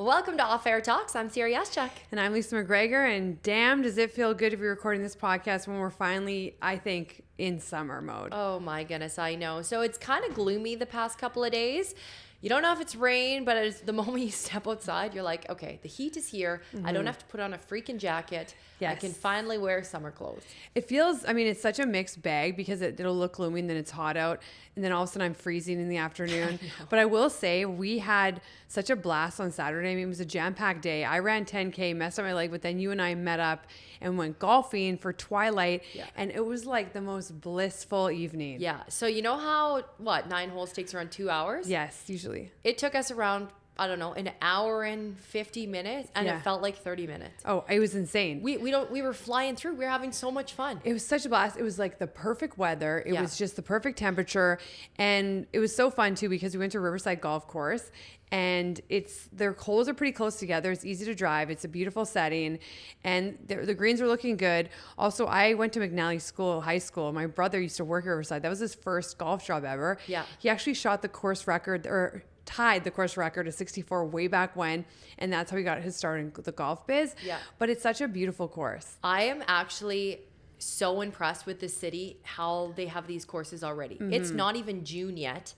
Welcome to Off Air Talks. I'm Ciara Yaschuk. And I'm Lisa McGregor. And damn, does it feel good to be recording this podcast when we're finally, I think, in summer mode. Oh my goodness, I know. So it's kind of gloomy the past couple of days. You don't know if it's rain, but it's the moment you step outside, you're like, okay, the heat is here. I don't have to put on a freaking jacket. Yes. I can finally wear summer clothes. It feels, it's such a mixed bag because it'll look gloomy and then it's hot out. And then all of a sudden I'm freezing in the afternoon. But I will say we had such a blast on Saturday. It was a jam-packed day. I ran 10K, messed up my leg, but then you and I met up and went golfing for twilight. Yeah. And it was like the most blissful evening. Yeah. So you know how, 9 holes takes around 2 hours? Yes, usually. It took us around, I don't know, an hour and 50 minutes, and it felt like 30 minutes. Oh, it was insane. We were flying through. We were having so much fun. It was such a blast. It was like the perfect weather. It was just the perfect temperature, and it was so fun too because we went to Riverside Golf Course, and their holes are pretty close together. It's easy to drive. It's a beautiful setting, and the greens are looking good. Also, I went to McNally High School. My brother used to work at Riverside. That was his first golf job ever. Yeah, he actually shot the course record or tied the course record of 64 way back when, and that's how he got his start in the golf biz. Yeah, but it's such a beautiful course. I am actually so impressed with the city, how they have these courses already. It's not even June yet,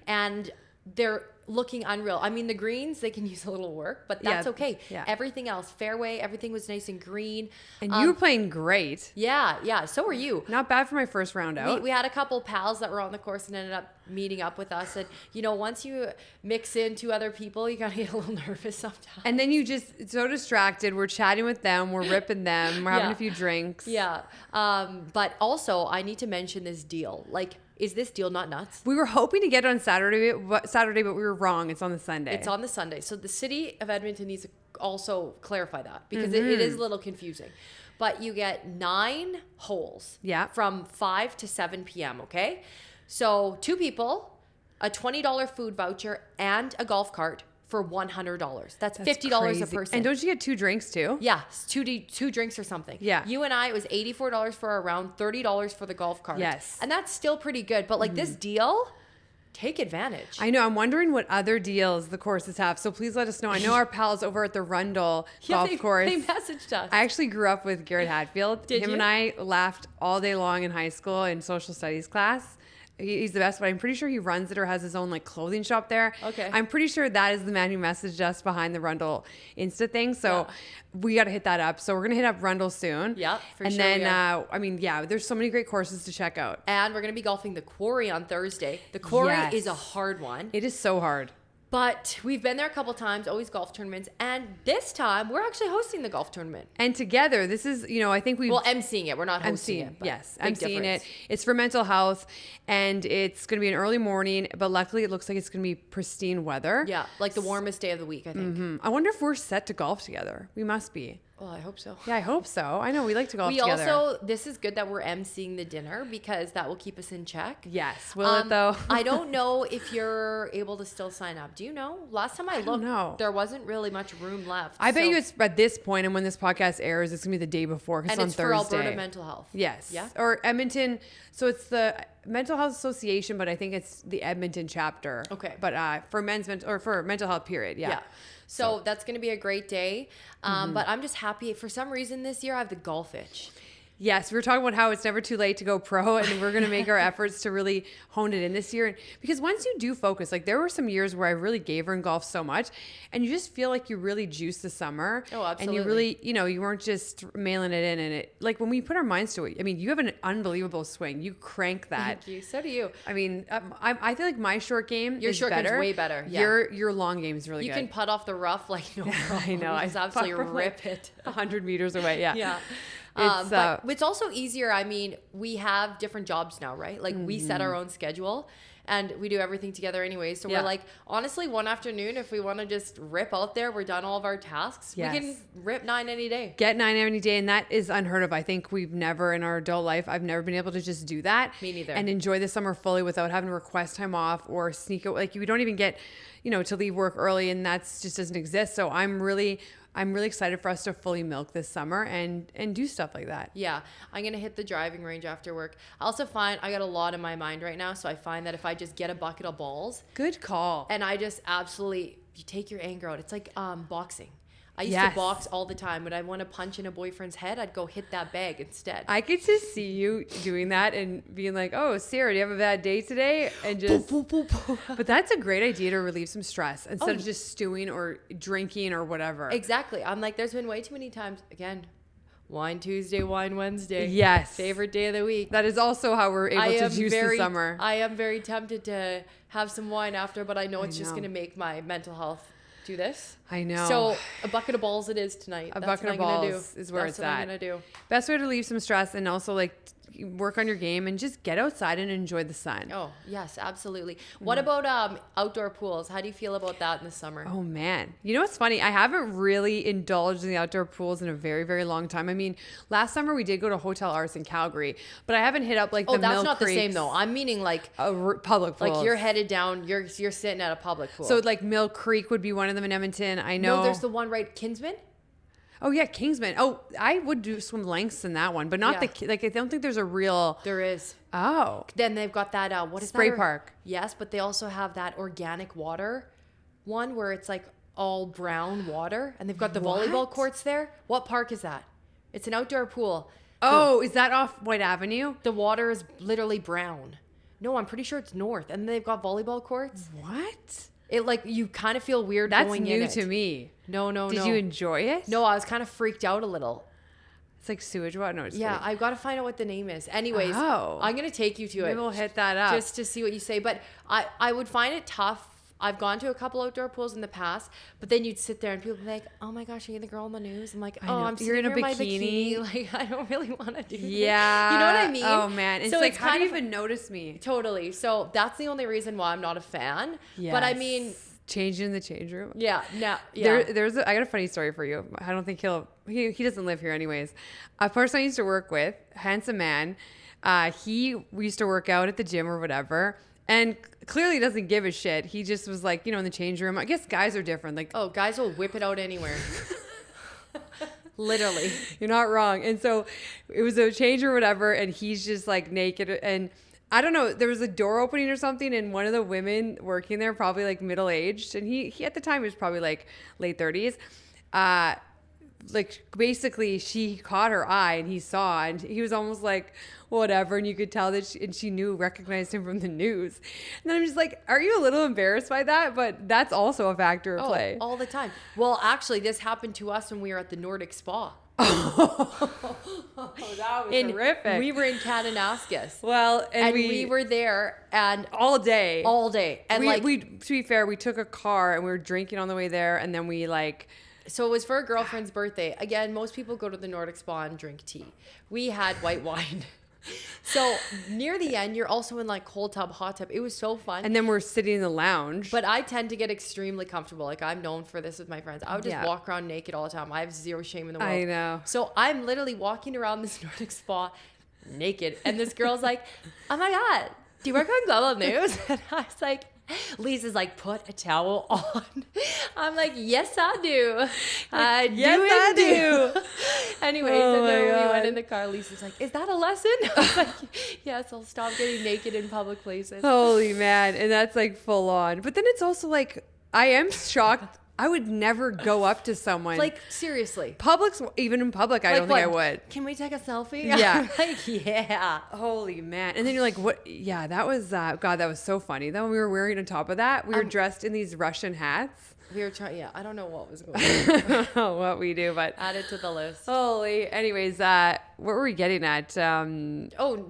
and they're looking unreal. The greens, they can use a little work, but that's okay. Yeah. Everything else, fairway, everything was nice and green. And you were playing great. Yeah. So were you. Not bad for my first round out. We had a couple pals that were on the course and ended up meeting up with us. And, once you mix in 2 other people, you kind of get a little nervous sometimes. And then you just so distracted. We're chatting with them. We're ripping them. We're having a few drinks. Yeah. But also, I need to mention this deal. Is this deal not nuts? We were hoping to get it on Saturday, but we were wrong. It's on the Sunday. It's on the Sunday. So the city of Edmonton needs to also clarify that because it is a little confusing. But you get 9 holes from 5 to 7 p.m., okay? So 2 people, a $20 food voucher, and a golf cart for $100. That's $50 crazy. A person. And don't you get 2 drinks too? Yeah, two drinks or something. Yeah. You and I, it was $84 for our round, $30 for the golf cart. Yes. And that's still pretty good. But this deal, take advantage. I know. I'm wondering what other deals the courses have. So please let us know. I know our pals over at the Rundle Golf Course. They messaged us. I actually grew up with Garrett Hadfield. Did Him you? and I laughed all day long in high school in social studies class. He's the best, but I'm pretty sure he runs it or has his own clothing shop there. Okay. I'm pretty sure that is the man who messaged us behind the Rundle Insta thing. So we got to hit that up. So we're going to hit up Rundle soon. Yeah, for and sure. And then, there's so many great courses to check out. And we're going to be golfing the Quarry on Thursday. The Quarry is a hard one. It is so hard. But we've been there a couple times, always golf tournaments. And this time, we're actually hosting the golf tournament. And together, this is, I think we've... Well, emceeing it. We're not hosting it. Yes, emceeing it. It's for mental health. And it's going to be an early morning. But luckily, it looks like it's going to be pristine weather. Yeah, like the warmest day of the week, I think. I wonder if we're set to golf together. We must be. Well, I hope so. Yeah, I hope so. I know we like to golf together. This is good that we're emceeing the dinner because that will keep us in check. Yes. Will it though? I don't know if you're able to still sign up. Do you know? Last time I looked, there wasn't really much room left. I bet you it's at this point, and when this podcast airs, it's going to be the day before because and it's on Thursday. For Alberta Mental Health. Yes. Yeah. Or Edmonton. So it's the Mental Health Association, but I think it's the Edmonton chapter. Okay. But for for mental health period. Yeah. So that's going to be a great day. But I'm just happy. For some reason this year, I have the golf itch. Yes, we were talking about how it's never too late to go pro, and we're going to make our efforts to really hone it in this year. Because once you do focus, there were some years where I really gave her in golf so much, and you just feel like you really juiced the summer. Oh, absolutely. And you really, you weren't just mailing it in. And it, when we put our minds to it, you have an unbelievable swing. You crank that. Thank you. So do you. I feel like my short game Your is short better. game's way better. Yeah. Your long game is really good. You can putt off the rough no problem. I know. I just absolutely rip it 100 meters away. Yeah. Yeah. But it's also easier. We have different jobs now, right? We set our own schedule and we do everything together anyway. So we're honestly, one afternoon, if we want to just rip out there, we're done all of our tasks. Yes. We can rip 9 any day. Get 9 any day. And that is unheard of. I think we've never in our adult life, I've never been able to just do that. Me neither. And enjoy the summer fully without having to request time off or sneak out. We don't even get, to leave work early, and that's just doesn't exist. So I'm really excited for us to fully milk this summer and do stuff like that. Yeah. I'm going to hit the driving range after work. I also find I got a lot in my mind right now. So I find that if I I just get a bucket of balls. Good call. And I just absolutely, you take your anger out. It's like boxing. I used to box all the time. When I want to punch in a boyfriend's head, I'd go hit that bag instead. I could just see you doing that and being like, oh, Ciara, do you have a bad day today? And just, boop, boop, boop, boop. But that's a great idea to relieve some stress instead of just stewing or drinking or whatever. Exactly. I'm like, there's been way too many times, again, Wine Tuesday, Wine Wednesday. Yes. Favorite day of the week. That is also how we're able to juice the summer. I am very tempted to have some wine after, but I know it's just going to make my mental health do this. I know. So a bucket of balls it is tonight. A bucket of balls is where it's at. That's what I'm going to do. Best way to relieve some stress and also like work on your game and just get outside and enjoy the sun. Oh, yes, absolutely. What about outdoor pools? How do you feel about that in the summer? Oh, man. You know what's funny? I haven't really indulged in the outdoor pools in a very, very long time. I mean, last summer we did go to Hotel Arts in Calgary, but I haven't hit up like the Mill Creeks. Oh, that's not the same though. I'm meaning like public pools. Like you're headed down, you're sitting at a public pool. So like Mill Creek would be one of them in Edmonton. I know. No, there's the one right, Kingsman? Oh, yeah, Kingsman. Oh, I would do swim lengths in that one, but not like, I don't think there's a real... There is. Oh. Then they've got that, what is Spray that? Park. Yes, but they also have that organic water one where it's like all brown water, and they've got the volleyball courts there. What park is that? It's an outdoor pool. Oh, is that off Whyte Avenue? The water is literally brown. No, I'm pretty sure it's north, and they've got volleyball courts. What? It like you kind of feel weird going in it. That's new to me. No. Did you enjoy it? No, I was kind of freaked out a little. It's like sewage water. No, yeah, I've got to find out what the name is. Anyways, I'm gonna take you to it. Maybe we'll hit that up just to see what you say. But I would find it tough. I've gone to a couple outdoor pools in the past, but then you'd sit there and people would be like, "Oh my gosh, are you the girl on the news?" I'm like, "Oh, I'm sitting in my bikini." Like, I don't really want to do this. Yeah, you know what I mean? Oh man, it's so like, how do you even notice me? Totally. So that's the only reason why I'm not a fan. Yes. But I mean. Changing in the change room. Yeah. No. Yeah. I got a funny story for you. I don't think he doesn't live here anyways. A person I used to work with, handsome man. We used to work out at the gym or whatever, and clearly doesn't give a shit. He just was like, in the change room. I guess guys are different. Like, oh, guys will whip it out anywhere. Literally. You're not wrong. And so it was a change or whatever, and he's just like naked and. I don't know. There was a door opening or something, and one of the women working there, probably like middle aged, and he at the time was probably like late 30s. Like basically, she caught her eye, and he saw, and he was almost like whatever, and you could tell that she recognized him from the news. And then I'm just like, are you a little embarrassed by that? But that's also a factor of play. All the time. Well, actually, this happened to us when we were at the Nordic Spa. That was horrific. We were in Kananaskis. Well, and we were there and all day. And we to be fair, we took a car and we were drinking on the way there, and then we like. So it was for a girlfriend's birthday. Again, most people go to the Nordic Spa and drink tea. We had white wine. So near the end, you're also in like cold tub, hot tub. It was so fun. And then we're sitting in the lounge. But I tend to get extremely comfortable. Like I'm known for this with my friends. I would just walk around naked all the time. I have zero shame in the world. I know. So I'm literally walking around this Nordic Spa naked. And this girl's like, "Oh my God, do you work on Global News?" And I was like, Lisa's like, "Put a towel on." I'm like, "Yes, I do. I do." Anyways, and then we went in the car. Lisa's like, "Is that a lesson?" I'm like, "Yes, I'll stop getting naked in public places." Holy man. And that's like full on. But then it's also like, I am shocked. I would never go up to someone. Like, seriously. Even in public, I don't think I would. Can we take a selfie? Yeah. Like, yeah. Holy man. And then you're like, what? Yeah, that was, God, that was so funny. Then we were wearing on top of that, we were dressed in these Russian hats. We were trying, I don't know what was going on. What we do, but. Add it to the list. Holy. Anyways, what were we getting at?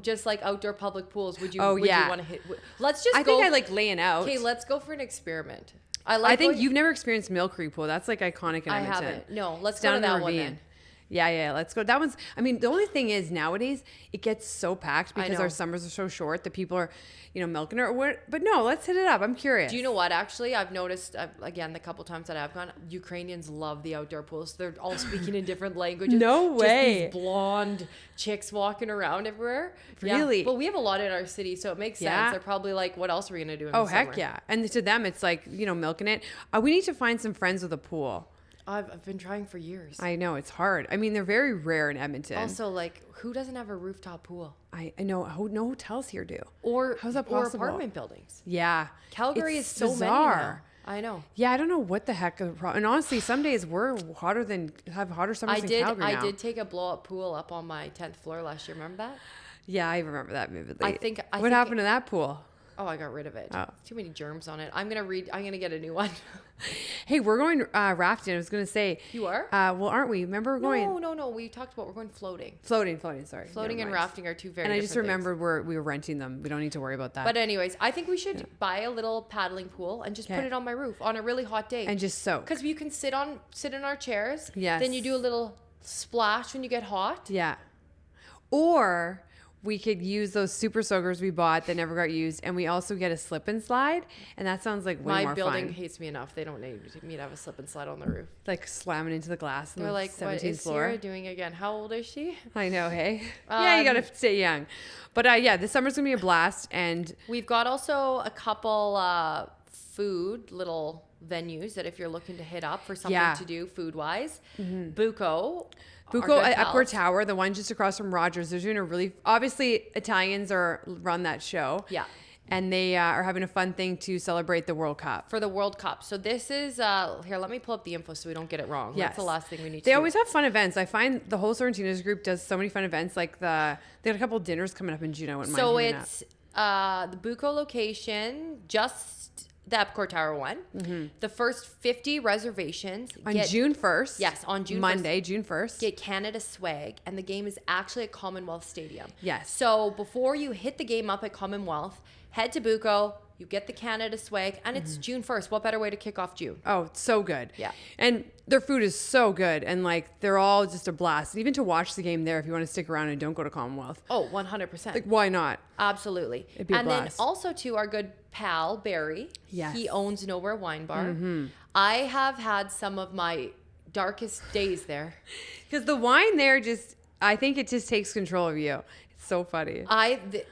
Just like outdoor public pools. Would you you want to hit? Let's just I think I like laying out. Okay, let's go for an experiment. I think you've never experienced Mill Creek Pool. That's like iconic in Edmonton. I haven't. No, let's go to that one then. Yeah, let's go. That one's, the only thing is nowadays it gets so packed because our summers are so short that people are, milking it. But no, let's hit it up. I'm curious. Do you know what? Actually, I've noticed, again, the couple times that I've gone, Ukrainians love the outdoor pools. They're all speaking in different languages. No way. Just these blonde chicks walking around everywhere. Really? Yeah. Well, we have a lot in our city, so it makes sense. They're probably like, what else are we going to do in the summer? Heck yeah. And to them, it's like, milking it. We need to find some friends with a pool. I've been trying for years. I know, it's hard. I mean, they're very rare in Edmonton. Also, like, who doesn't have a rooftop pool? I know. No hotels here do. Or how's that possible? Or apartment buildings. Yeah. Calgary is so bizarre. many now. I know. Yeah, I don't know what the heck. And honestly, some days we're have hotter summers in Calgary now. I did take a blow-up pool up on my 10th floor last year. Remember that? Yeah, I remember that vividly. What happened to that pool? Oh, I got rid of it. Oh. Too many germs on it. I'm gonna get a new one. Hey, we're going rafting. I was gonna say. You are? Well, aren't we? Remember we're going? No. We talked about we're going floating. Sorry. Floating and rafting are two very. And I different just remembered we were renting them. We don't need to worry about that. But anyways, I think we should buy a little paddling pool and just put it on my roof on a really hot day. And just soak. Because you can sit in our chairs. Yes. Then you do a little splash when you get hot. Yeah. Or we could use those super soakers we bought that never got used, and we also get a slip and slide, and that sounds like way more fun. My building hates me enough. They don't need me to have a slip and slide on the roof. Like slamming into the glass on They're the like, 17th what is floor. Ciara doing again? How old is she? I know, hey? Yeah, you got to stay young. But yeah, this summer's going to be a blast, and we've got also a couple food little venues that if you're looking to hit up for something to do food-wise. Mm-hmm. Buco at Epcor Tower, the one just across from Rogers. They're doing a really, obviously Italians run that show. Yeah. And they are having a fun thing to celebrate the World Cup. For the World Cup. So this is, here, let me pull up the info so we don't get it wrong. Yes. That's the last thing we need to do. They always have fun events. I find the whole Sorrentinos group does so many fun events. Like they got a couple dinners coming up in June. I wouldn't mind. So it's the Buco location, just the Epcor Tower one. Mm-hmm. The first 50 reservations. On June 1st. Yes, on June 1st. Monday, June 1st. Get Canada swag. And the game is actually at Commonwealth Stadium. Yes. So before you hit the game up at Commonwealth, head to Buco. You get the Canada swag. And it's June 1st. What better way to kick off June? Oh, it's so good. Yeah. And their food is so good. And like, they're all just a blast. Even to watch the game there if you want to stick around and don't go to Commonwealth. Oh, 100%. Like, why not? Absolutely. It'd be a blast. Then also to our good pal, Barry. Yes. He owns Nowhere Wine Bar. Mm-hmm. I have had some of my darkest days there. Because the wine there I think it just takes control of you. It's so funny.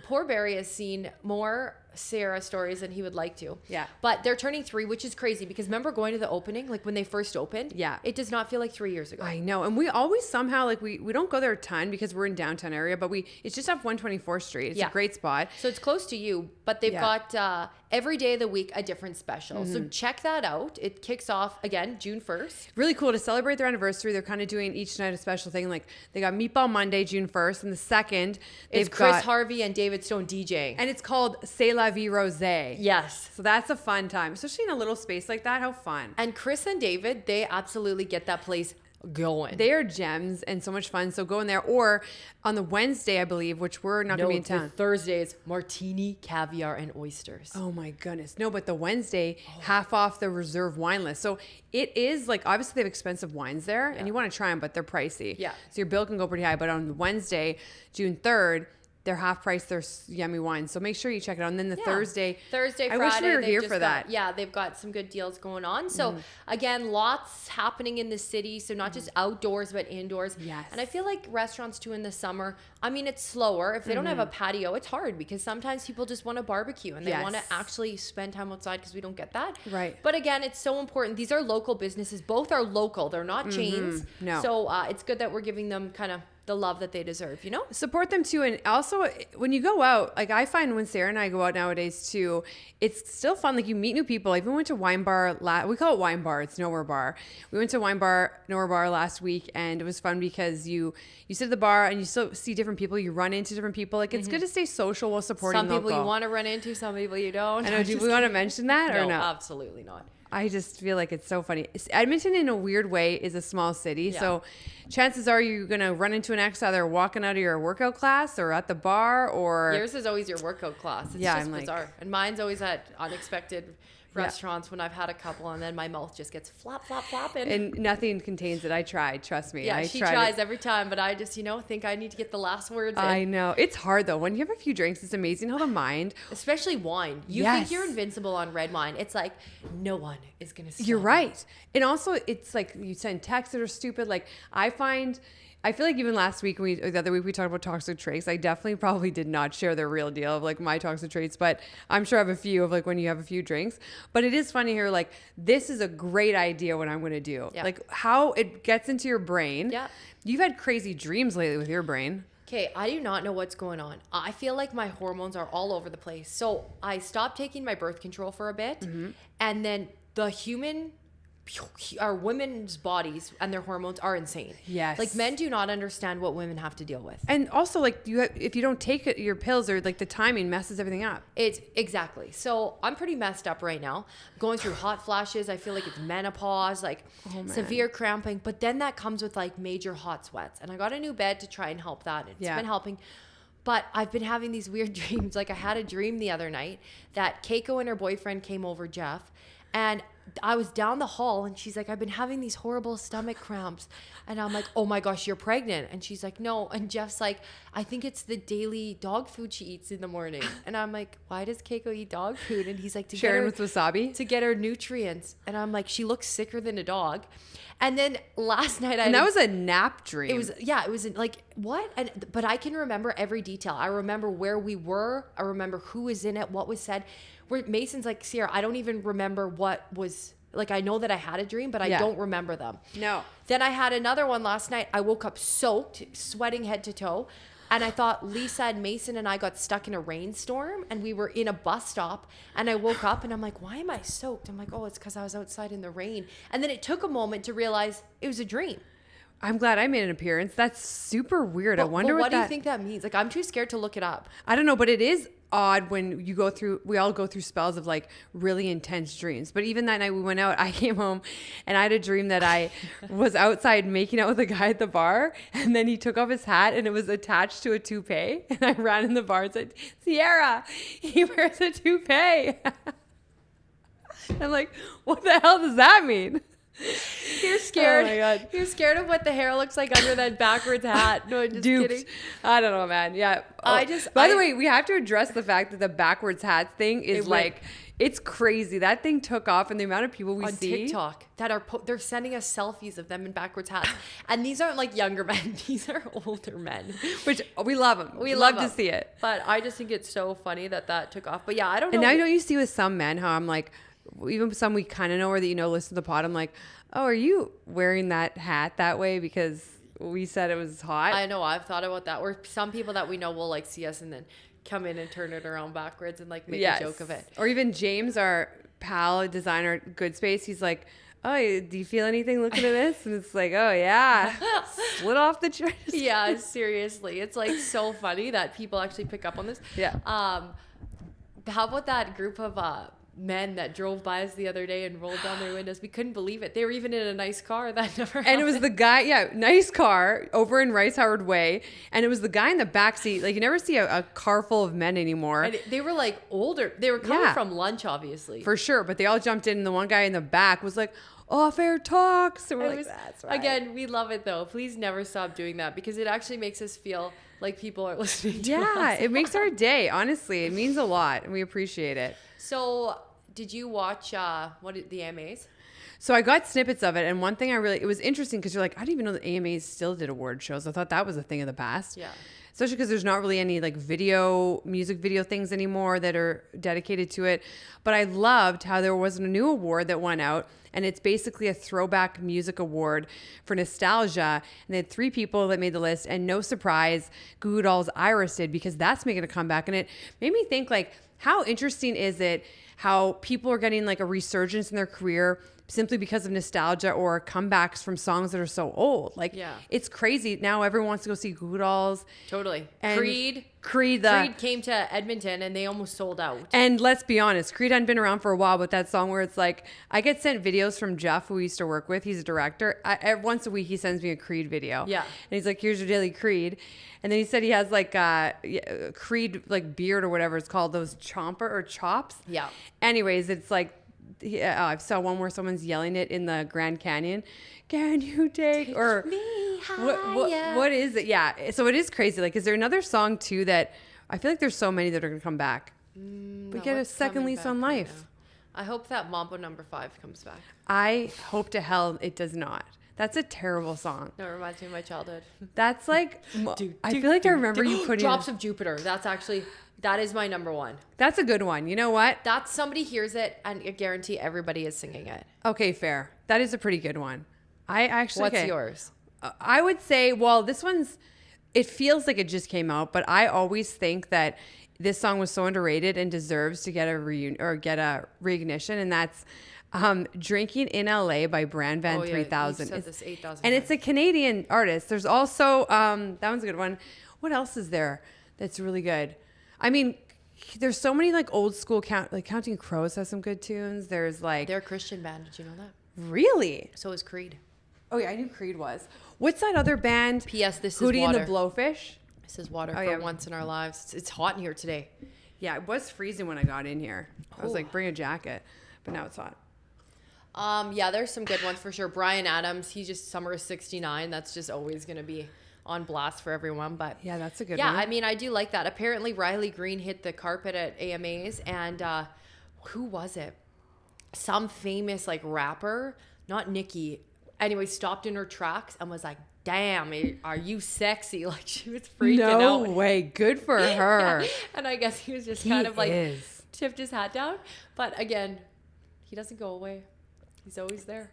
Poor Barry has seen more Ciara stories than he would like to. Yeah. But they're turning 3, which is crazy because remember going to the opening, like when they first opened? Yeah. It does not feel like 3 years ago. I know. And we always somehow, like we don't go there a ton because we're in downtown area, but it's just off 124th Street. It's a great spot. So it's close to you, but they've got every day of the week a different special. Mm-hmm. So check that out. It kicks off again June 1st. Really cool to celebrate their anniversary. They're kind of doing each night a special thing. Like they got Meatball Monday, June 1st, and the 2nd it's Chris Harvey and David Stone DJing. And it's called C'est la vie rosée. Yes. So that's a fun time, especially in a little space like that. How fun. And Chris and David, they absolutely get that place going. They are gems and so much fun. So go in there. Or on the Wednesday, I believe, which we're not going to be in town. Thursdays, martini, caviar, and oysters. Oh my goodness. No, but the Wednesday, half off the reserve wine list. So it is like, obviously they have expensive wines there and you want to try them, but they're pricey. Yeah. So your bill can go pretty high. But on Wednesday, June 3rd, they're half price, they're yummy wines. So make sure you check it out. And then the Thursday, Friday. I wish we were here for that. They've got some good deals going on. So again, lots happening in the city. So not just outdoors, but indoors. Yes. And I feel like restaurants too in the summer, I mean, it's slower. If they don't have a patio, it's hard because sometimes people just want to barbecue and they want to actually spend time outside because we don't get that. Right. But again, it's so important. These are local businesses. Both are local. They're not chains. No. So it's good that we're giving them kind of the love that they deserve, you know? Support them too. And also when you go out, like I find when Ciara and I go out nowadays too, it's still fun. Like you meet new people. I even went to Wine Bar, we call it Wine Bar. It's Nowhere Bar. We went to Nowhere Bar last week and it was fun because you sit at the bar and you still see different people. You run into different people. Like it's good to stay social while supporting Some people local. You want to run into, some people you don't. I know. Do we want to mention that or no? Absolutely not. I just feel like it's so funny. Edmonton, in a weird way, is a small city. Yeah. So chances are you're going to run into an ex either walking out of your workout class or at the bar or... Yours is always your workout class. It's just bizarre. And mine's always at unexpected restaurants when I've had a couple and then my mouth just gets flop, flop, flopping. And nothing contains it. I tried. Trust me. Yeah, she tries every time, but I just, think I need to get the last words in. I know. It's hard though. When you have a few drinks, it's amazing how the mind... Especially wine. You think you're invincible on red wine. It's like, no one is going to stop. You're right. And also, it's like you send texts that are stupid. Like, I find... I feel like even last week, the other week we talked about toxic traits. I definitely probably did not share the real deal of like my toxic traits, but I'm sure I have a few of like when you have a few drinks. But it is funny here, like this is a great idea what I'm going to do. Yeah. Like how it gets into your brain. Yeah. You've had crazy dreams lately with your brain. Okay, I do not know what's going on. I feel like my hormones are all over the place. So I stopped taking my birth control for a bit, and then our women's bodies and their hormones are insane. Yes. Like men do not understand what women have to deal with. And also like if you don't take your pills or like the timing messes everything up. It's exactly. So I'm pretty messed up right now. I'm going through hot flashes. I feel like it's menopause, like severe cramping. But then that comes with like major hot sweats. And I got a new bed to try and help that. It's been helping. But I've been having these weird dreams. Like I had a dream the other night that Keiko and her boyfriend came over, Jeff, and I was down the hall and she's like, I've been having these horrible stomach cramps. And I'm like, oh my gosh, you're pregnant. And she's like, no. And Jeff's like, I think it's the daily dog food she eats in the morning. And I'm like, why does Keiko eat dog food? And he's like, Sharon with wasabi? To get her nutrients. And I'm like, she looks sicker than a dog. And then last night that was a nap dream. It was like, what? But I can remember every detail. I remember where we were. I remember who was in it, what was said. Where Mason's like, Ciara, I don't even remember what was, like, I know that I had a dream, but I don't remember them. No. Then I had another one last night. I woke up soaked, sweating head to toe. And I thought Lisa and Mason and I got stuck in a rainstorm and we were in a bus stop. And I woke up and I'm like, why am I soaked? I'm like, oh, it's because I was outside in the rain. And then it took a moment to realize it was a dream. I'm glad I made an appearance. That's super weird. I wonder what do you think that means? Like, I'm too scared to look it up. I don't know, but it is odd when we all go through spells of like really intense dreams. But even that night we went out, I came home and I had a dream that I was outside making out with a guy at the bar, and then he took off his hat and it was attached to a toupee, and I ran in the bar and said, Ciara, he wears a toupee. I'm like, what the hell does that mean? You're scared. Oh my God. You're scared of what the hair looks like under that backwards hat. No, I'm just kidding. I don't know, man. Yeah. By the way, we have to address the fact that the backwards hats thing is it's crazy. That thing took off, and the amount of people we see on TikTok that are they're sending us selfies of them in backwards hats. And these aren't like younger men. These are older men. Which we love them. We love to see it. But I just think it's so funny that took off. But yeah, I don't know. And now don't you see with some men how I'm like, even some we kind of know or that listen to the pod, I'm like, oh, are you wearing that hat that way because we said it was hot? I know, I've thought about that. Or some people that we know will like see us and then come in and turn it around backwards and like make a joke of it. Or even James, our pal designer at Good Space, he's like, oh, do you feel anything looking at this? And it's like, oh yeah, split off the dress. Yeah, seriously, it's like so funny that people actually pick up on this. Yeah. How about that group of men that drove by us the other day and rolled down their windows? We couldn't believe it. They were even in a nice car. That never happened. And it was the guy, nice car over in Rice Howard Way. And it was the guy in the back seat. Like, you never see a car full of men anymore. And they were like older. They were coming from lunch, obviously. For sure. But they all jumped in, and the one guy in the back was like, off-air talk. So we're like, that's right. Again, we love it though. Please never stop doing that, because it actually makes us feel like people are listening to us. Yeah, it makes our day. Honestly, it means a lot, and we appreciate it. So, did you watch the AMAs? So I got snippets of it, and one thing it was interesting because you're like, I didn't even know the AMAs still did award shows. I thought that was a thing of the past. Yeah. Especially because there's not really any like music video things anymore that are dedicated to it. But I loved how there was a new award that went out, and it's basically a throwback music award for nostalgia. And they had 3 people that made the list, and no surprise, Goo Goo Dolls' Iris did, because that's making a comeback. And it made me think, like, how interesting is it how people are getting like a resurgence in their career simply because of nostalgia or comebacks from songs that are so old. Like, it's crazy. Now everyone wants to go see Goo Goo Dolls. Totally. And Creed came to Edmonton and they almost sold out. And let's be honest, Creed hadn't been around for a while, but that song where it's like, I get sent videos from Jeff, who we used to work with. He's a director. Once a week, he sends me a Creed video. Yeah. And he's like, here's your daily Creed. And then he said he has like Creed, like beard or whatever it's called, those chops. Yeah. Anyways, it's like, I saw one where someone's yelling it in the Grand Canyon. Can you take me higher? What is it? Yeah. So it is crazy. Like, is there another song too that I feel like there's so many that are going to come back? We get a second lease on life. Right, I hope that Mambo No. 5 comes back. I hope to hell it does not. That's a terrible song. No, it reminds me of my childhood. That's like, I feel like I remember you putting Drops of Jupiter. That is my number one. That's a good one. You know what? That's somebody hears it and I guarantee everybody is singing it. Okay, fair. That is a pretty good one. What's yours? I would say, well, this one's, it feels like it just came out, but I always think that this song was so underrated and deserves to get a reignition, and that's Drinking in LA by Brand Van 3000. Said this 8,000 and it's a Canadian artist. There's also, that one's a good one. What else is there that's really good? I mean, there's so many like old school, like Counting Crows has some good tunes. There's like... They're a Christian band. Did you know that? Really? So is Creed. Oh yeah, I knew Creed was. What's that other band? P.S. This Hootie is Water. and the Blowfish? This is Water for once in our lives. It's hot in here today. Yeah, it was freezing when I got in here. I was like, bring a jacket. But now it's hot. Yeah, there's some good ones for sure. Bryan Adams, he's just Summer of 69. That's just always going to be on blast for everyone. But yeah, that's a good one. one. Yeah, I mean, I do like that. Apparently, Riley Green hit the carpet at AMAs. And who was it? Some famous like rapper, not Nicki. Anyway, stopped in her tracks and was like, damn, are you sexy? Like, she was freaking out. No way. Good for her. Yeah. And I guess he was just kind of like tipped his hat down. But again, he doesn't go away. He's always there.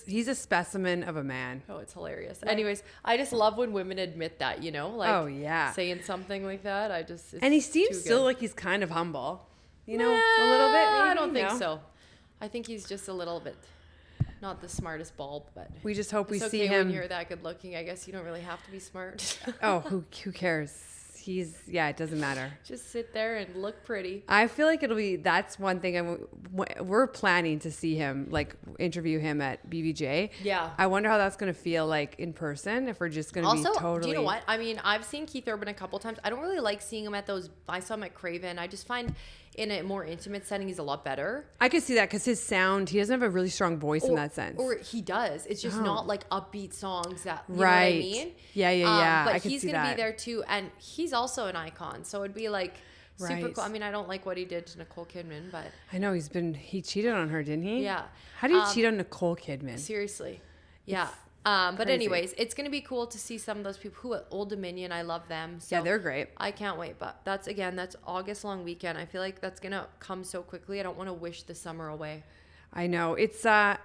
He's a specimen of a man. Oh, it's hilarious. Right. Anyways, I just love when women admit that, you know? Like, saying something like that. And he seems still like he's kind of humble. You know, a little bit. Maybe, I don't think so. I think he's just a little bit... Not the smartest bulb, but we just hope we see him. When you're that good looking, I guess you don't really have to be smart. Oh, who cares? It doesn't matter. Just sit there and look pretty. I feel like that's one thing we're planning to see him, like interview him at BBJ. Yeah. I wonder how that's going to feel like in person, if we're just going to be totally. Do you know what? I mean, I've seen Keith Urban a couple times. I don't really like seeing him at those. I saw him at Craven. I just find in a more intimate setting, he's a lot better. I could see that because his sound, he doesn't have a really strong voice in that sense. Or he does. It's just not like upbeat songs that, you know what I mean? Yeah. But he's going to be there too. And he's also an icon. So it'd be like super cool. I mean, I don't like what he did to Nicole Kidman, but. I know he cheated on her, didn't he? Yeah. How do you cheat on Nicole Kidman? Seriously. Yeah. But anyways, it's going to be cool to see some of those people who at Old Dominion. I love them. So yeah, they're great. I can't wait. But that's August long weekend. I feel like that's going to come so quickly. I don't want to wish the summer away. I know. It's, I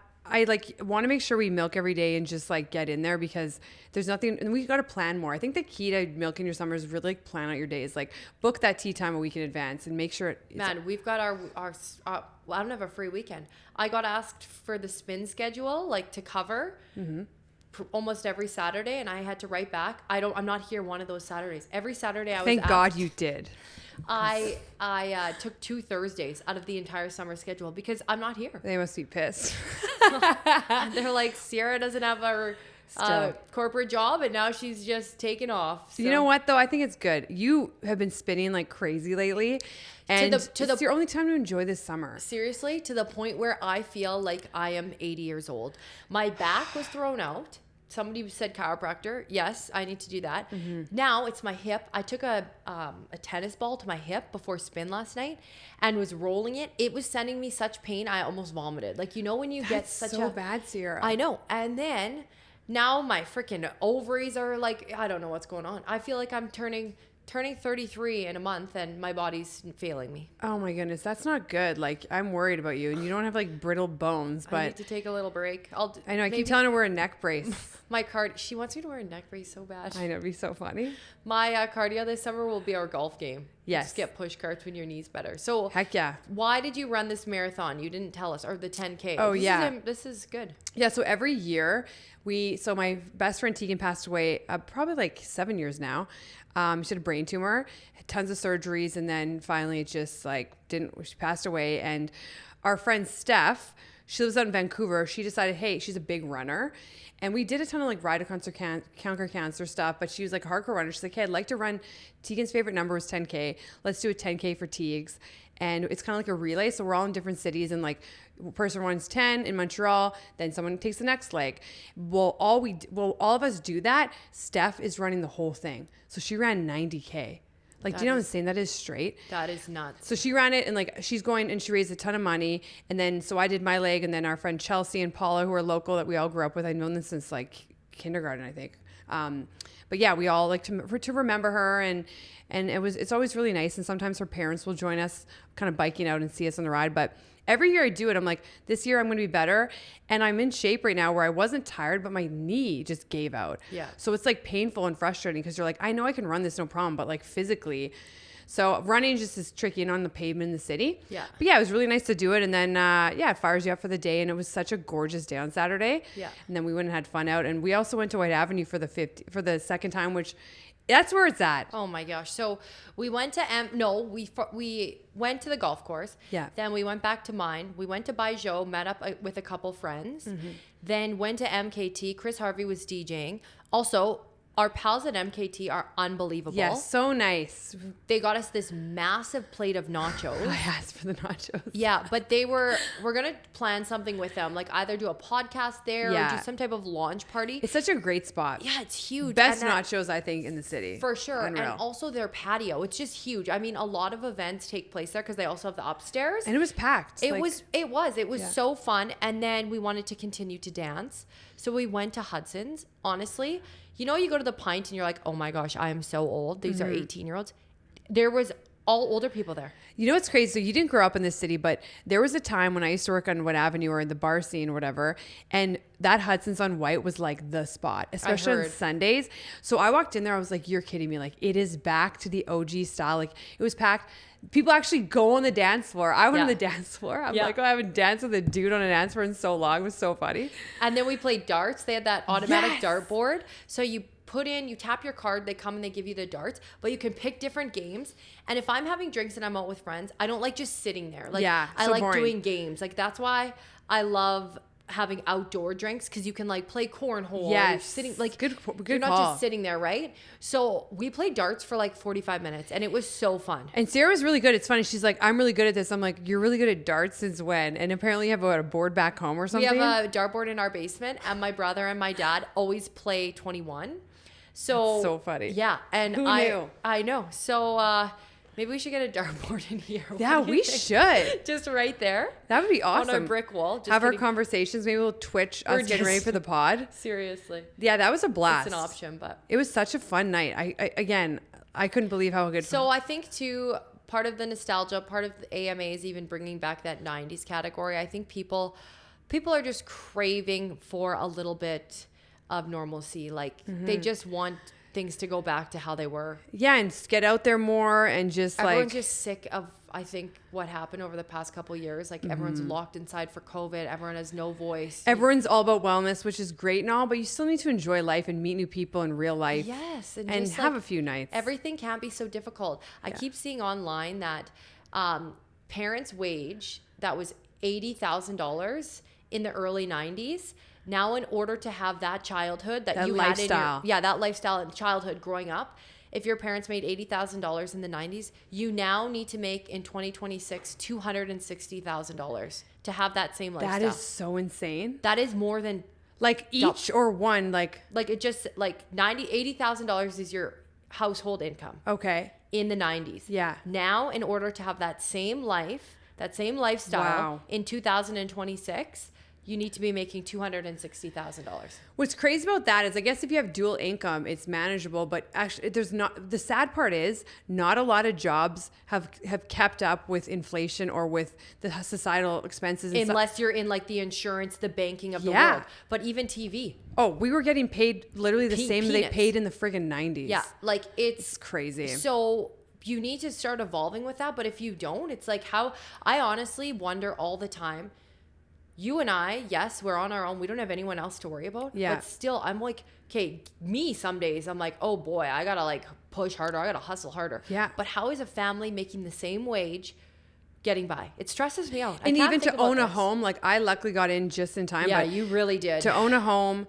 want to make sure we milk every day and just like get in there because there's nothing, and we got to plan more. I think the key to milking your summer is really like plan out your days, like book that tea time a week in advance and make sure we've got our well, I don't have a free weekend. I got asked for the spin schedule, like to cover almost every Saturday, and I had to write back. I'm not here one of those Saturdays. Every Saturday I was Thank God you did. I took 2 Thursdays out of the entire summer schedule because I'm not here. They must be pissed. They're like, Ciara doesn't have her corporate job and now she's just taken off. So. You know what though? I think it's good. You have been spinning like crazy lately. And it's your only time to enjoy this summer. Seriously, to the point where I feel like I am 80 years old. My back was thrown out. Somebody said chiropractor. Yes, I need to do that. Now it's my hip. I took a tennis ball to my hip before spin last night and was rolling it. It was sending me such pain. I almost vomited. Like, you know, when you get such so bad, Ciara. I know. And then now my freaking ovaries are like, I don't know what's going on. I feel like I'm turning 33 in a month and my body's failing me. Oh my goodness, that's not good. Like, I'm worried about you, and you don't have like brittle bones. But I need to take a little break. I know. I keep telling her to wear a neck brace. She wants me to wear a neck brace so bad. I know, it'd be so funny. My cardio this summer will be our golf game. Yes. Just get push carts when your knee's better. So heck yeah. Why did you run this marathon? You didn't tell us, or the 10K. Oh this is good. Yeah. So every year so my best friend Tegan passed away probably like 7 years now. She had a brain tumor, had tons of surgeries, and then finally it just she passed away. And our friend Steph, she lives out in Vancouver. She decided, hey, she's a big runner. And we did a ton of like ride conquer cancer stuff, but she was like a hardcore runner. She's like, hey, I'd like to run. Tegan's favorite number was 10K. Let's do a 10K for Teagues. And it's kind of like a relay. So we're all in different cities, and like person runs 10 in Montreal, then someone takes the next leg. Well, all of us do that. Steph is running the whole thing. So she ran 90K. Like, do you know what I'm saying? That is straight. That is nuts. So she ran it, and like she's going, and she raised a ton of money. And then so I did my leg, and then our friend Chelsea and Paula, who are local that we all grew up with. I've known them since like kindergarten, I think. But yeah, we all like to remember her, and it's always really nice. And sometimes her parents will join us, kind of biking out and see us on the ride. But every year I do it, I'm like, this year I'm going to be better. And I'm in shape right now where I wasn't tired, but my knee just gave out. Yeah. So it's like painful and frustrating because you're like, I know I can run this, no problem, but like physically. So running just is tricky and on the pavement in the city. Yeah. But yeah, it was really nice to do it. And then, it fires you up for the day. And it was such a gorgeous day on Saturday. Yeah. And then we went and had fun out. And we also went to Whyte Avenue for the second time, which that's where it's at. Oh my gosh. So we went to we went to the golf course. Yeah. Then we went back to mine. We went to Bijou, met up with a couple friends. Mm-hmm. Then went to MKT. Chris Harvey was DJing. Also, our pals at MKT are unbelievable. Yes, so nice. They got us this massive plate of nachos. I asked for the nachos. Yeah, but we're going to plan something with them, like either do a podcast there or do some type of launch party. It's such a great spot. Yeah, it's huge. Best nachos, I think, in the city. For sure. Unreal. And also their patio. It's just huge. I mean, a lot of events take place there because they also have the upstairs. And it was packed. It was so fun. And then we wanted to continue to dance. So we went to Hudson's. Honestly, you go to the Pint and you're like, oh my gosh, I am so old. These are 18-year-olds. There was all older people there. You know what's crazy? So you didn't grow up in this city, but there was a time when I used to work on Whyte Avenue or in the bar scene or whatever, and that Hudson's on Whyte was like the spot, especially on Sundays. So I walked in there, I was like, you're kidding me. Like, it is back to the OG style. Like, it was packed. People actually go on the dance floor. I went on the dance floor. I'm like, I haven't danced with a dude on a dance floor in so long. It was so funny. And then we played darts. They had that automatic dart board. So you tap your card, they come and they give you the darts, but you can pick different games. And if I'm having drinks and I'm out with friends, I don't like just sitting there. Like, I like doing games. Like, that's why I love having outdoor drinks, because you can like play cornhole. Yes. You're sitting like good you're not call. just sitting there, right? So we played darts for like 45 minutes and it was so fun. And Ciara was really good. It's funny. She's like, I'm really good at this. I'm like, you're really good at darts since when? And apparently you have a board back home or something. We have a dartboard in our basement, and my brother and my dad always play 21. So that's so funny. Yeah. And who knew? I know. So maybe we should get a dartboard in here. Yeah, we should. Just right there. That would be awesome. On a brick wall. Just have our conversations. Maybe we'll Twitch us getting ready for the pod. Seriously. Yeah, that was a blast. It's an option, but it was such a fun night. I couldn't believe how good. So I think too, part of the nostalgia, part of the AMA is even bringing back that 90s category. I think people are just craving for a little bit of normalcy. Like, they just want things to go back to how they were. Yeah, and get out there more and just everyone's just sick of, I think, what happened over the past couple of years. Like, everyone's locked inside for COVID. Everyone has no voice. Everyone's all about wellness, which is great and all, but you still need to enjoy life and meet new people in real life. Yes. And just have a few nights. Everything can't be so difficult. I keep seeing online that parents' wage that was $80,000 in the early 90s. Now, in order to have that childhood that you lifestyle. had that lifestyle and childhood growing up, if your parents made $80,000 in the 90s, you now need to make in 2026 $260,000 to have that same lifestyle. That is so insane. That is more than like each or one, like it just like $80,000 is your household income. Okay. In the 90s. Yeah. Now, in order to have that same life, that same lifestyle in 2026, you need to be making $260,000. What's crazy about that is, I guess if you have dual income, it's manageable. But actually, there's not. The sad part is, not a lot of jobs have kept up with inflation or with the societal expenses. Unless you're in like the insurance, the banking of the world. But even TV. Oh, we were getting paid literally the same they paid in the friggin' 90s. Yeah, like it's crazy. So you need to start evolving with that. But if you don't, it's like how I honestly wonder all the time. You and I, yes, we're on our own. We don't have anyone else to worry about. Yeah. But still, I'm like, okay, me some days, I'm like, oh boy, I gotta like push harder. I gotta hustle harder. Yeah. But how is a family making the same wage getting by? It stresses me out. And even to own a home, like I luckily got in just in time. Yeah, but you really did. To own a home,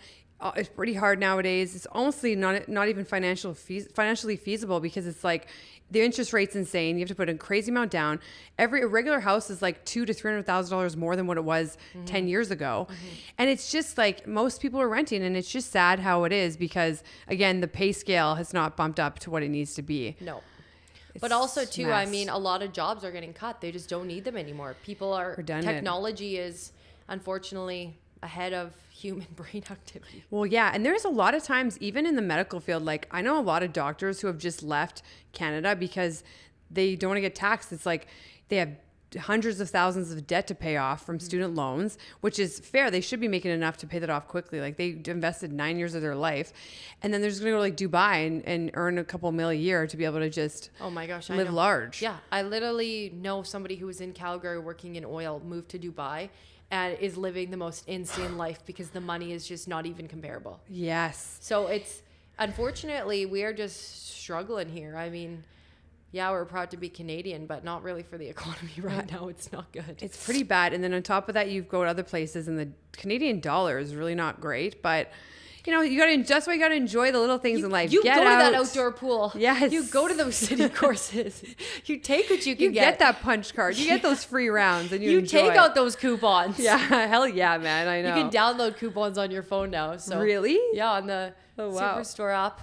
it's pretty hard nowadays. It's honestly not even financially feasible, because it's like the interest rate's insane. You have to put a crazy amount down. A regular house is like $200,000 to $300,000 more than what it was 10 years ago. And it's just like most people are renting, and it's just sad how it is, because again, the pay scale has not bumped up to what it needs to be. No. But also too, I mean, a lot of jobs are getting cut. They just don't need them anymore. Technology is unfortunately ahead of human brain activity. Well, yeah. And there's a lot of times, even in the medical field, like I know a lot of doctors who have just left Canada because they don't want to get taxed. It's like they have hundreds of thousands of debt to pay off from student loans, which is fair. They should be making enough to pay that off quickly. Like they invested 9 years of their life, and then they're just going to go like Dubai and earn a couple mil a year to be able to just live large. Yeah. I literally know somebody who was in Calgary working in oil, moved to Dubai, and is living the most insane life because the money is just not even comparable. Yes. So it's, unfortunately, we are just struggling here. I mean, yeah, we're proud to be Canadian, but not really for the economy right now. It's not good. It's pretty bad. And then on top of that, you go to other places and the Canadian dollar is really not great, but you know, that's why you got to enjoy the little things in life. You go to that outdoor pool. Yes. You go to those city courses. You take what you can get. You get that punch card. You get those free rounds and you enjoy take out those coupons. Yeah. Hell yeah, man. I know. You can download coupons on your phone now. So really? Yeah, on the Superstore app.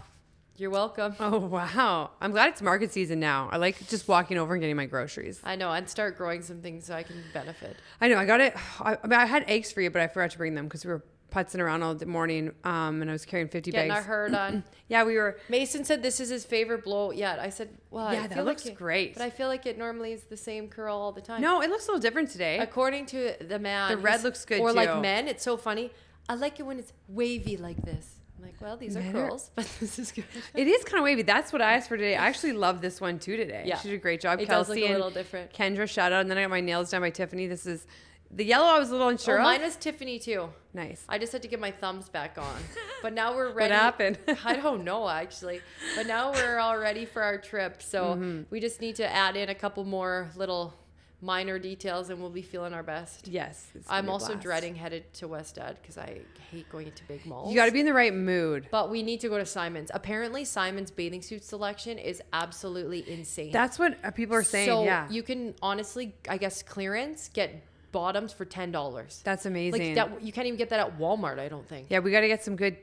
You're welcome. Oh, wow. I'm glad it's market season now. I like just walking over and getting my groceries. I know. And start growing some things so I can benefit. I know. I got it. I had eggs for you, but I forgot to bring them because we were putzing around all the morning, and I was carrying 50 Getting bags. our herd on. Yeah, we were. Mason said this is his favorite blow yet. I said, well, yeah, I feel that looks great. But I feel like it normally is the same curl all the time. No, it looks a little different today. According to the man. The red looks good, or too. like men, it's so funny. I like it when it's wavy like this. I'm like, well, these are curls, but this is good. It is kind of wavy. That's what I asked for today. I actually love this one too today. Yeah. She did a great job. It Kelsey does look a little different. Kendra, shout out. And then I got my nails done by Tiffany. This is the yellow. I was a little unsure of. Mine was Tiffany too. Nice. I just had to get my thumbs back on. But now we're ready. What happened? I don't know, actually. But now we're all ready for our trip. So we just need to add in a couple more little minor details and we'll be feeling our best. Yes. I'm also dreading headed to West Ed because I hate going into big malls. You got to be in the right mood. But we need to go to Simon's. Apparently, Simon's bathing suit selection is absolutely insane. That's what people are saying. So yeah. you can honestly, I guess, clearance, get bottoms for $10. That's amazing. Like that, you can't even get that at Walmart, I don't think. Yeah, we got to get some good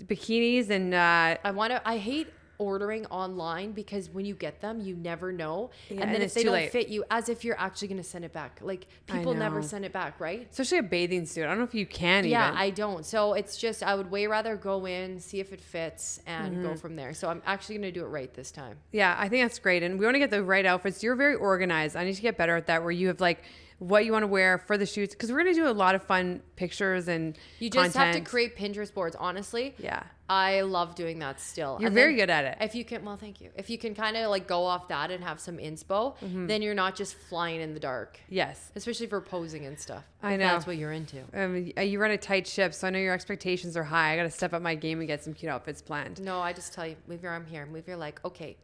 bikinis and. I hate ordering online because when you get them you never know, and then if they don't fit you, as if you're actually going to send it back, like people never send it back, right? Especially a bathing suit. I don't know if you can even. I don't. So it's just, I would way rather go in, see if it fits and go from there. So I'm actually going to do it right this time. Yeah, I think that's great, and we want to get the right outfits. You're very organized. I need to get better at that, where you have like what you want to wear for the shoots, because we're going to do a lot of fun pictures and you just have to create Pinterest boards, honestly. Yeah, I love doing that still. You're very good at it. If you can, well, thank you. If you can kind of like go off that and have some inspo, then you're not just flying in the dark. Yes. Especially for posing and stuff. I know. That's what you're into. You run a tight ship, so I know your expectations are high. I got to step up my game and get some cute outfits planned. No, I just tell you, move your arm here, move your leg. Okay.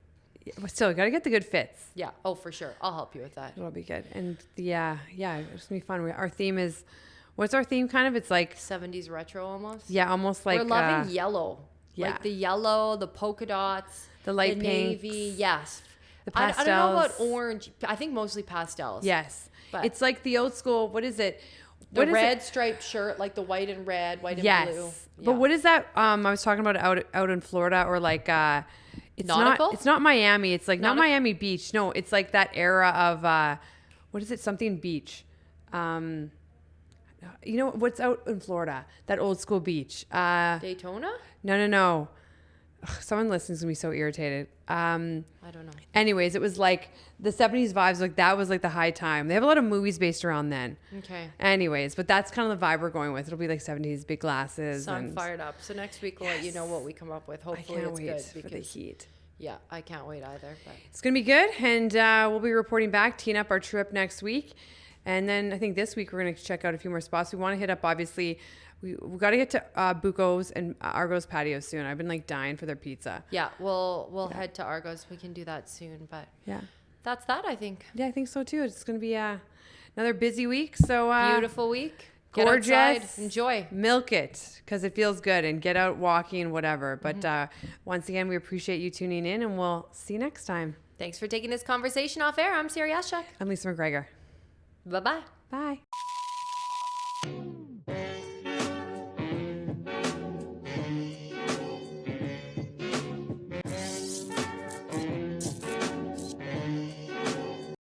But still, you got to get the good fits. Yeah. Oh, for sure. I'll help you with that. It'll be good. And yeah, it's going to be fun. Our theme is, what's our theme kind of? It's like 70s retro almost. Yeah, almost like. We're loving yellow. Yeah. Like the yellow, the polka dots, the light the pinks, navy. Yes. The pastels. I don't know about orange. I think mostly pastels. Yes. But it's like the old school, what is it? The red striped shirt, like the white and red, white and blue. Yeah. But what is that? I was talking about out in Florida, or like it's nautical? It's not Miami. It's like not Miami Beach. No, it's like that era of what is it? Something beach. You know what's out in Florida? That old school beach. Daytona? No. Ugh, someone listening to me so irritated. I don't know. Anyways, it was like the 70s vibes. Like that was like the high time. They have a lot of movies based around then. Okay. Anyways, but that's kind of the vibe we're going with. It'll be like 70s, big glasses. So I'm fired up. So next week we'll let you know what we come up with. Hopefully it's good. For the heat. Yeah, I can't wait either. But it's going to be good. And we'll be reporting back, teeing up our trip next week. And then I think this week we're going to check out a few more spots. We want to hit up, obviously, we got to get to Buco's and Argo's patio soon. I've been like dying for their pizza. Yeah, we'll head to Argo's. We can do that soon. But yeah, that's that, I think. Yeah, I think so too. It's going to be another busy week. So beautiful week. Gorgeous. Get outside, enjoy. Milk it because it feels good, and get out walking and whatever. But once again, we appreciate you tuning in, and we'll see you next time. Thanks for taking this conversation off air. I'm Ciara. I'm Lisa McGregor. Bye-bye. Bye.